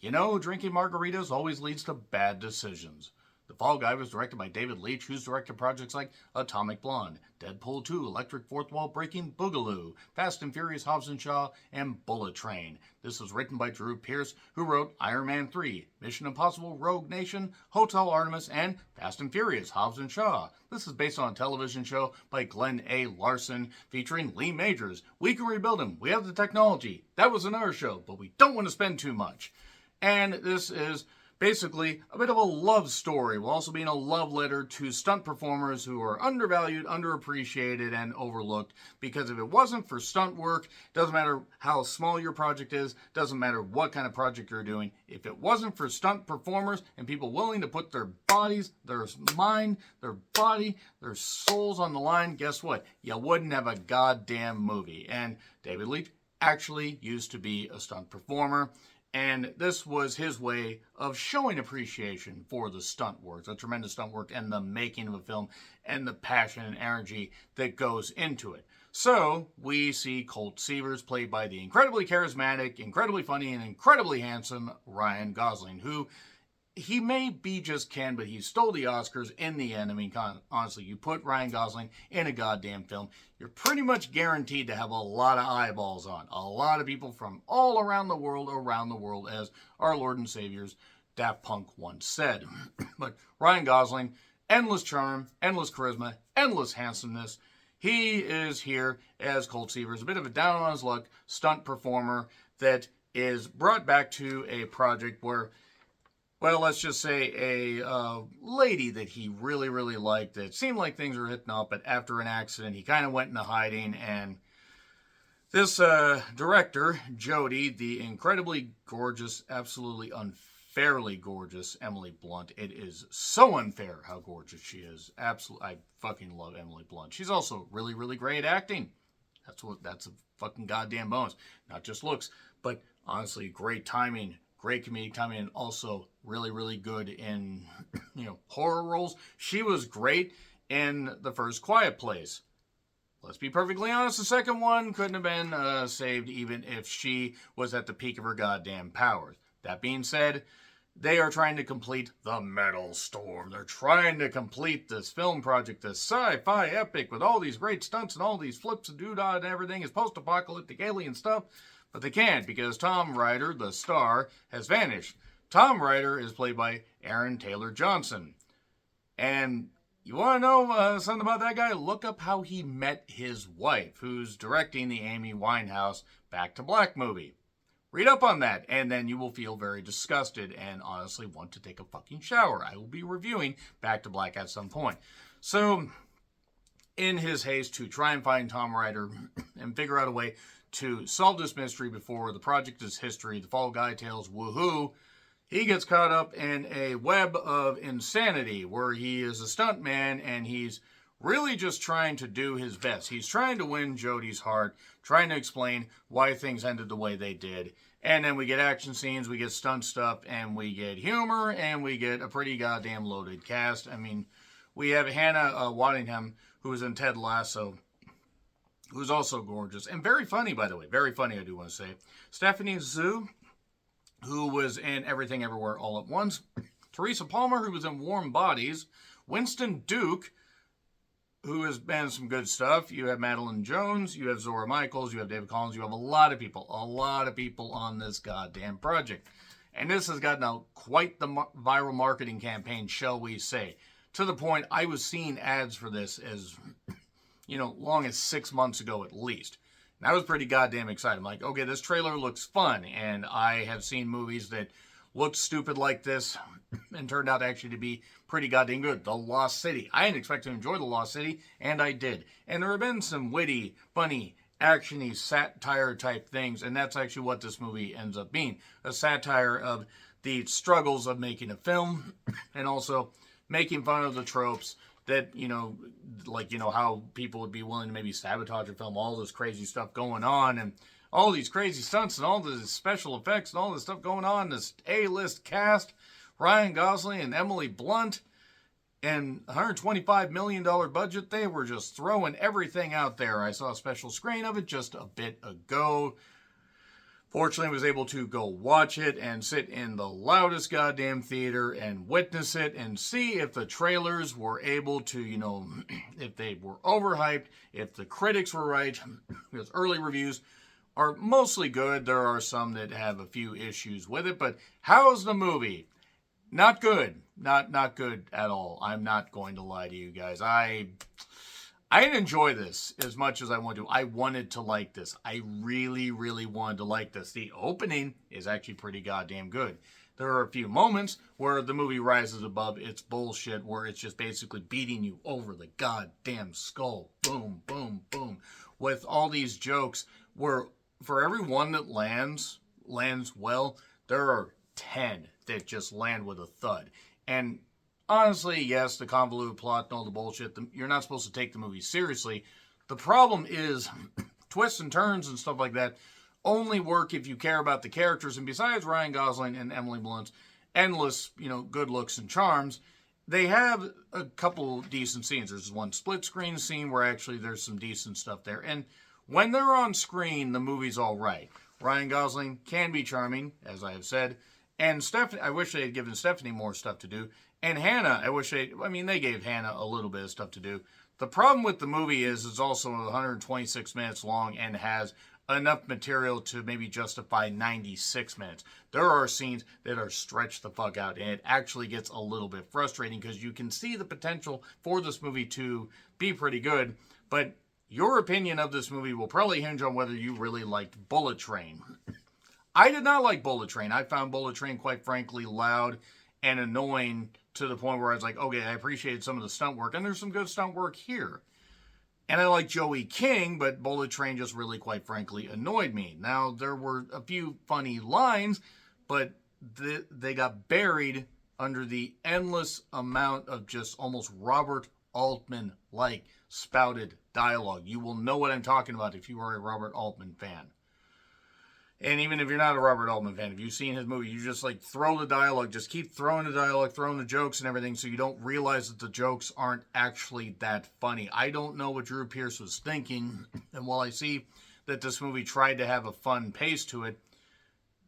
You know, drinking margaritas always leads to bad decisions. The Fall Guy was directed by David Leitch, who's directed projects like Atomic Blonde, Deadpool 2, Electric Fourth Wall Breaking, Boogaloo, Fast and Furious Hobbs and Shaw, and Bullet Train. This was written by Drew Pearce, who wrote Iron Man 3, Mission Impossible Rogue Nation, Hotel Artemis, and Fast and Furious Hobbs and Shaw. This is based on a television show by Glenn A. Larson featuring Lee Majors. We can rebuild him. We have the technology. That was another show, but we don't want to spend too much. And this is basically a bit of a love story, while also being a love letter to stunt performers who are undervalued, underappreciated, and overlooked. Because if it wasn't for stunt work, doesn't matter how small your project is, doesn't matter what kind of project you're doing, if it wasn't for stunt performers and people willing to put their bodies, their mind, their body, their souls on the line, guess what? You wouldn't have a goddamn movie. And David Leitch actually used to be a stunt performer. And this was his way of showing appreciation for the stunt work, the tremendous stunt work and the making of a film and the passion and energy that goes into it. So we see Colt Seavers, played by the incredibly charismatic, incredibly funny, and incredibly handsome Ryan Gosling, who he may be just Ken, but he stole the Oscars in the end. I mean, honestly, you put Ryan Gosling in a goddamn film, you're pretty much guaranteed to have a lot of eyeballs on. A lot of people from all around the world, as our Lord and Savior's Daft Punk once said. But Ryan Gosling, endless charm, endless charisma, endless handsomeness. He is here as Colt Seavers, a bit of a down on his luck stunt performer that is brought back to a project where, well, let's just say a lady that he really, really liked, that seemed like things were hitting up, but after an accident, he kind of went into hiding, and this director, Jody, the incredibly gorgeous, absolutely unfairly gorgeous Emily Blunt. It is so unfair how gorgeous she is. Absolutely, I fucking love Emily Blunt. She's also really, really great at acting. That's a fucking goddamn bonus. Not just looks, but honestly, great timing. Great comedic timing, and also really, really good in, horror roles. She was great in the first Quiet Place. Let's be perfectly honest, the second one couldn't have been saved even if she was at the peak of her goddamn powers. That being said, they are trying to complete The Metal Storm. They're trying to complete this film project, this sci-fi epic with all these great stunts and all these flips and doodah and everything is post-apocalyptic alien stuff. But they can't, because Tom Ryder, the star, has vanished. Tom Ryder is played by Aaron Taylor Johnson. And you want to know something about that guy? Look up how he met his wife, who's directing the Amy Winehouse Back to Black movie. Read up on that, and then you will feel very disgusted and honestly want to take a fucking shower. I will be reviewing Back to Black at some point. So, in his haste to try and find Tom Ryder and figure out a way to solve this mystery before the project is history, the Fall Guy Tales woohoo, he gets caught up in a web of insanity where he is a stuntman and he's really just trying to do his best. He's trying to win Jody's heart, trying to explain why things ended the way they did. And then we get action scenes, we get stunt stuff, and we get humor, and we get a pretty goddamn loaded cast. I mean, we have Hannah Waddingham, who was in Ted Lasso, who's also gorgeous, and very funny, by the way. Very funny, I do want to say. Stephanie Zhu, who was in Everything Everywhere All at Once. Teresa Palmer, who was in Warm Bodies. Winston Duke, who has been in some good stuff. You have Madeline Jones, you have Zora Michaels, you have David Collins, you have a lot of people on this goddamn project. And this has gotten out quite the viral marketing campaign, shall we say. To the point, I was seeing ads for this as long as 6 months ago at least. And I was pretty goddamn excited. I'm like, okay, this trailer looks fun. And I have seen movies that looked stupid like this and turned out actually to be pretty goddamn good. The Lost City. I didn't expect to enjoy The Lost City, and I did. And there have been some witty, funny, actiony, satire type things, and that's actually what this movie ends up being. A satire of the struggles of making a film, and also making fun of the tropes that, how people would be willing to maybe sabotage a film, all this crazy stuff going on, and all these crazy stunts, and all the special effects, and all this stuff going on, this A-list cast, Ryan Gosling and Emily Blunt, and $125 million budget. They were just throwing everything out there. I saw a special screen of it just a bit ago. Fortunately, I was able to go watch it and sit in the loudest goddamn theater and witness it and see if the trailers were able to, if they were overhyped, if the critics were right, because early reviews are mostly good. There are some that have a few issues with it, but how's the movie? Not good. Not good at all. I'm not going to lie to you guys. I didn't enjoy this as much as I wanted to. I wanted to like this. I really, really wanted to like this. The opening is actually pretty goddamn good. There are a few moments where the movie rises above its bullshit, where it's just basically beating you over the goddamn skull. Boom, boom, boom. With all these jokes where for every one that lands well, there are 10 that just land with a thud. And honestly, yes, the convoluted plot and all the bullshit, you're not supposed to take the movie seriously. The problem is twists and turns and stuff like that only work if you care about the characters. And besides Ryan Gosling and Emily Blunt's endless, good looks and charms, they have a couple decent scenes. There's one split screen scene where actually there's some decent stuff there. And when they're on screen, the movie's all right. Ryan Gosling can be charming, as I have said. And Stephanie, I wish they had given Stephanie more stuff to do. And Hannah, they gave Hannah a little bit of stuff to do. The problem with the movie is it's also 126 minutes long and has enough material to maybe justify 96 minutes. There are scenes that are stretched the fuck out, and it actually gets a little bit frustrating because you can see the potential for this movie to be pretty good, but your opinion of this movie will probably hinge on whether you really liked Bullet Train. I did not like Bullet Train. I found Bullet Train, quite frankly, loud and annoying to the point where I was like, okay, I appreciated some of the stunt work, and there's some good stunt work here. And I like Joey King, but Bullet Train just really, quite frankly, annoyed me. Now, there were a few funny lines, but they got buried under the endless amount of just almost Robert Altman-like spouted dialogue. You will know what I'm talking about if you are a Robert Altman fan. And even if you're not a Robert Altman fan, if you've seen his movie, you just throw the dialogue, just keep throwing the dialogue, throwing the jokes and everything, so you don't realize that the jokes aren't actually that funny. I don't know what Drew Pearce was thinking, and while I see that this movie tried to have a fun pace to it,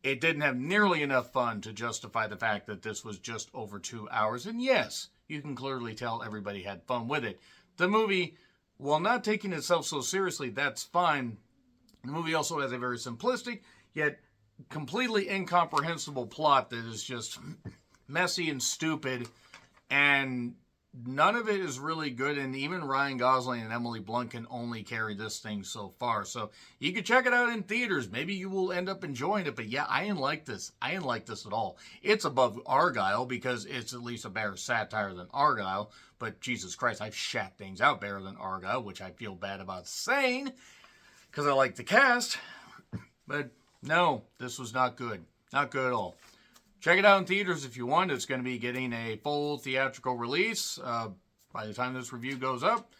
it didn't have nearly enough fun to justify the fact that this was just over 2 hours. And yes, you can clearly tell everybody had fun with it. The movie, while not taking itself so seriously, that's fine. The movie also has a very simplistic, yet completely incomprehensible plot that is just messy and stupid, and none of it is really good, and even Ryan Gosling and Emily Blunt can only carry this thing so far. So you can check it out in theaters. Maybe you will end up enjoying it, but yeah, I didn't like this. I didn't like this at all. It's above Argyle because it's at least a better satire than Argyle, but Jesus Christ, I've shat things out better than Argyle, which I feel bad about saying because I like the cast, but no, this was not good. Not good at all. Check it out in theaters if you want. It's going to be getting a full theatrical release by the time this review goes up.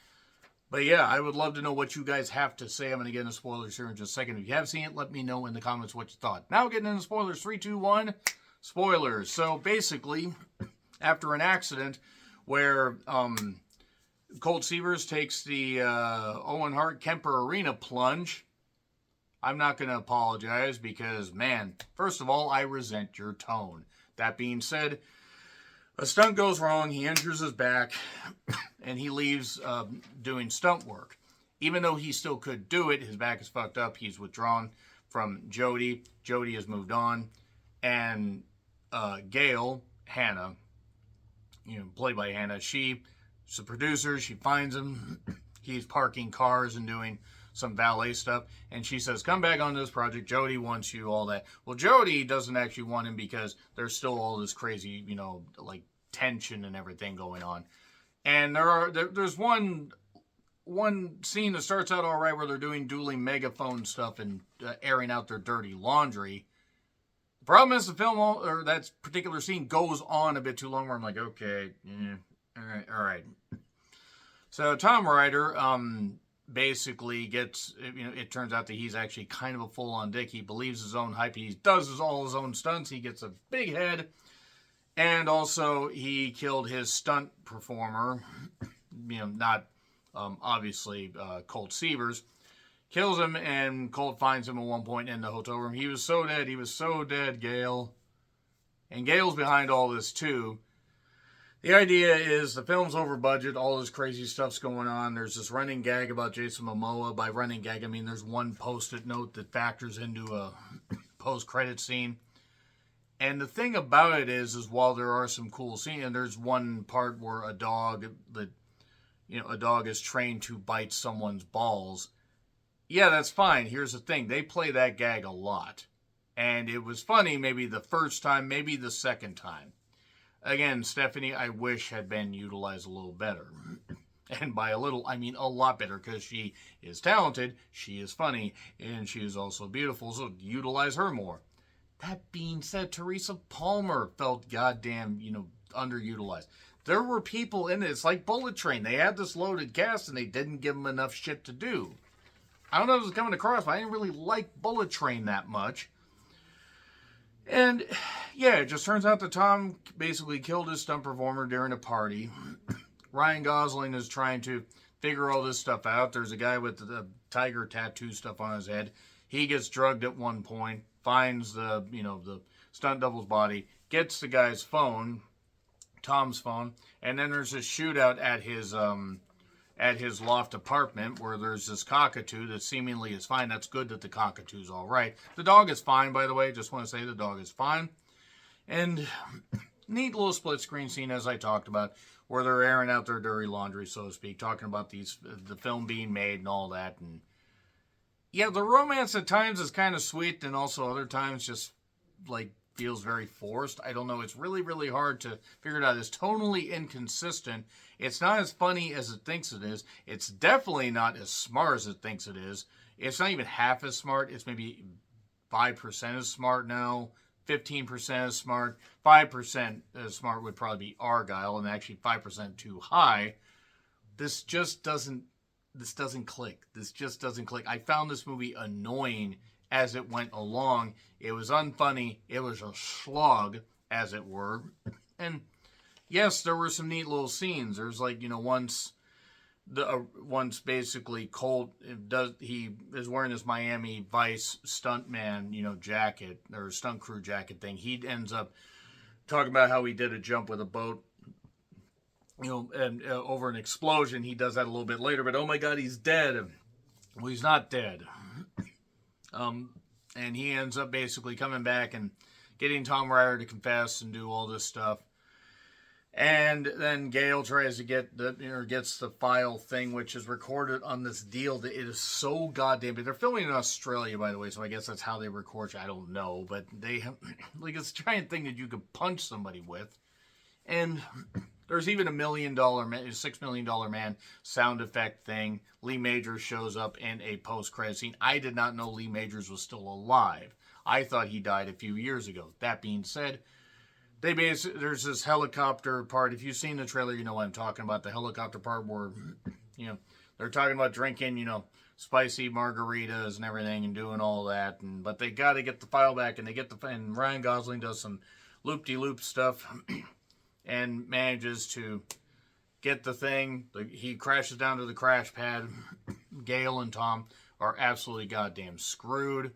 But yeah, I would love to know what you guys have to say. I'm going to get into spoilers here in just a second. If you have seen it, let me know in the comments what you thought. Now getting into spoilers. 3, 2, 1. Spoilers. So basically, after an accident where Colt Seavers takes the Owen Hart Kemper Arena plunge, I'm not going to apologize because, man, first of all, I resent your tone. That being said, a stunt goes wrong, he injures his back, and he leaves doing stunt work. Even though he still could do it, his back is fucked up, he's withdrawn from Jody. Jody has moved on, and Gail, Hannah, played by Hannah, she's a producer, she finds him, he's parking cars and doing some valet stuff, and she says, come back on this project, Jody wants you, all that. Well, Jody doesn't actually want him because there's still all this crazy, tension and everything going on. And there's one scene that starts out all right where they're doing dueling megaphone stuff and airing out their dirty laundry. The problem is the film, or that particular scene, goes on a bit too long where I'm like, okay, all right. So Tom Ryder, basically gets, it turns out that he's actually kind of a full-on dick. He believes his own hype. He does all his own stunts. He gets a big head. And also, he killed his stunt performer, not obviously Colt Seavers. kills him, and Colt finds him at one point in the hotel room. He was so dead. He was so dead, Gale. And Gale's behind all this, too. The idea is the film's over budget. All this crazy stuff's going on. There's this running gag about Jason Momoa. By running gag, I mean there's one post-it note that factors into a post-credit scene. And the thing about it is while there are some cool scenes, and there's one part where a dog is trained to bite someone's balls. Yeah, that's fine. Here's the thing. They play that gag a lot. And it was funny maybe the first time, maybe the second time. Again, Stephanie, I wish had been utilized a little better. And by a little, I mean a lot better, because she is talented, she is funny, and she is also beautiful, so utilize her more. That being said, Teresa Palmer felt goddamn, underutilized. There were people in it, it's like Bullet Train. They had this loaded cast, and they didn't give them enough shit to do. I don't know if it was coming across, but I didn't really like Bullet Train that much. And, yeah, it just turns out that Tom basically killed his stunt performer during a party. Ryan Gosling is trying to figure all this stuff out. There's a guy with the tiger tattoo stuff on his head. He gets drugged at one point, finds the stunt double's body, gets the guy's phone, Tom's phone, and then there's a shootout at his loft apartment where there's this cockatoo that seemingly is fine. That's good that the cockatoo's all right. The dog is fine, by the way. Just want to say the dog is fine. And neat little split screen scene, as I talked about, where they're airing out their dirty laundry, so to speak, talking about the film being made and all that. And yeah, the romance at times is kind of sweet, and also other times just feels very forced. I don't know. It's really, really hard to figure it out. It's tonally inconsistent. It's not as funny as it thinks it is. It's definitely not as smart as it thinks it is. It's not even half as smart. It's maybe 5% as smart now. 15% as smart. 5% as smart would probably be Argyle, and actually 5% too high. This doesn't click. This just doesn't click. I found this movie annoying as it went along. It was unfunny. It was a slog, as it were. And yes, there were some neat little scenes. There's once basically Colt he is wearing this Miami Vice stuntman, jacket, or stunt crew jacket thing. He ends up talking about how he did a jump with a boat, and over an explosion. He does that a little bit later, but oh my God, he's dead. Well, he's not dead. And he ends up basically coming back and getting Tom Ryder to confess and do all this stuff. And then Gale tries to gets the file thing, which is recorded on this deal that it is so goddamn big. They're filming in Australia, by the way, so I guess that's how they record you. I don't know, but they have it's a giant thing that you could punch somebody with. And there's even $6 million man sound effect thing. Lee Majors shows up in a post-credit scene. I did not know Lee Majors was still alive. I thought he died a few years ago. That being said, there's this helicopter part. If you've seen the trailer, you know what I'm talking about. The helicopter part where, they're talking about drinking, spicy margaritas and everything and doing all that. But they got to get the file back, and Ryan Gosling does some loop-de-loop stuff and manages to get the thing. He crashes down to the crash pad. Gale and Tom are absolutely goddamn screwed.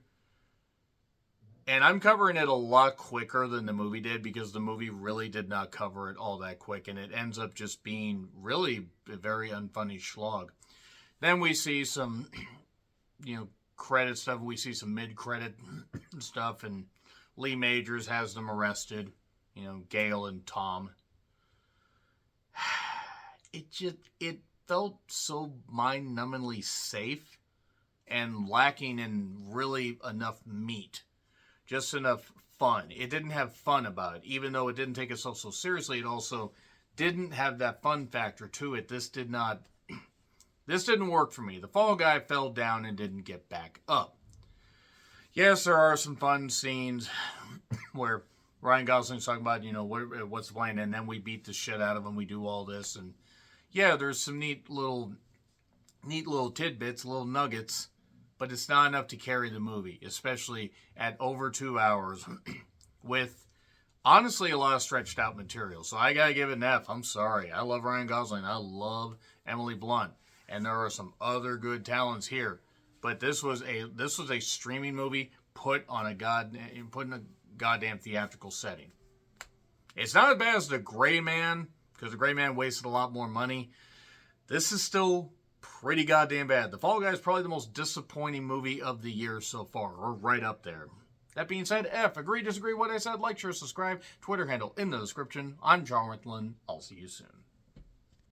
And I'm covering it a lot quicker than the movie did, because the movie really did not cover it all that quick. And it ends up just being really a very unfunny slog. Then we see some, credit stuff. We see some mid-credit stuff. And Lee Majors has them arrested. Gale and Tom. It felt so mind-numbingly safe and lacking in really enough meat. Just enough fun. It didn't have fun about it. Even though it didn't take itself so seriously, it also didn't have that fun factor to it. This didn't work for me. The fall guy fell down and didn't get back up. Yes, there are some fun scenes where Ryan Gosling's talking about, what's the plan, and then we beat the shit out of him. We do all this, and yeah, there's some neat little tidbits, little nuggets, but it's not enough to carry the movie, especially at over 2 hours with, honestly, a lot of stretched out material. So I gotta give it an F. I'm sorry. I love Ryan Gosling. I love Emily Blunt, and there are some other good talents here. But this was a streaming movie put in a goddamn theatrical setting. It's not as bad as The Gray Man, because The Gray Man wasted a lot more money. This is still pretty goddamn bad. The Fall Guy is probably the most disappointing movie of the year so far. We're right up there. That being said, agree, disagree what I said, like, share, subscribe, Twitter handle in the description. I'm John Rithlin. I'll see you soon.